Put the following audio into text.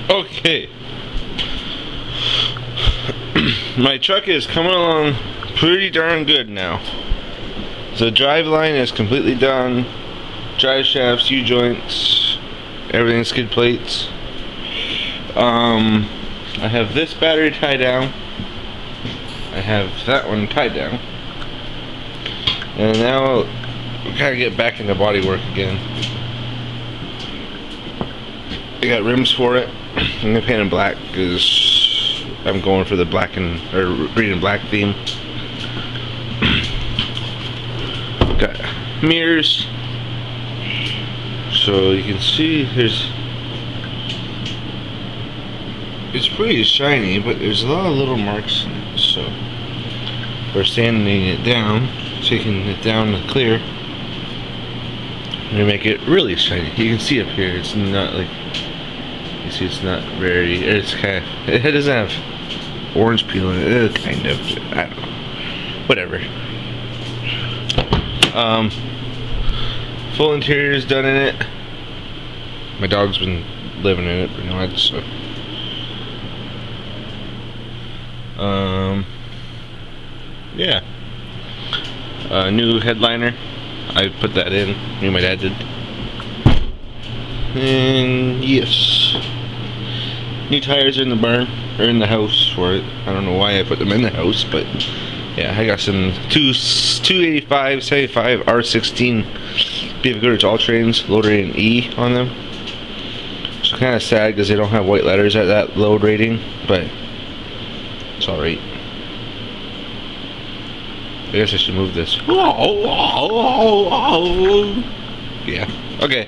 Okay. My truck is coming along pretty darn good now. The drive line is completely done. Drive shafts, U-joints, everything, skid plates. I have this battery tied down. I have that one tied down. And now we gotta get back into body work again. I got rims for it. I'm gonna paint them black because I'm going for the black and green and black theme. Got mirrors, so you can see it's pretty shiny, but there's a lot of little marks in it. So we're sanding it down, taking it down to clear, and make it really shiny. You can see up here, it's not like, you see it's not very, it's kind of, it doesn't have orange peel in it, kind of, I don't know, whatever. Full interior is done in it. My dog's been living in it pretty much, so. Yeah. New headliner. I put that in. Me, my dad did. And yes. New tires are in the barn, or in the house for it. I don't know why I put them in the house, but yeah, I got some 285, 75, R16 Beaver Goodrich All Trains, load rating E on them. So kind of sad because they don't have white letters at that load rating, but it's alright. I guess I should move this. Yeah, okay.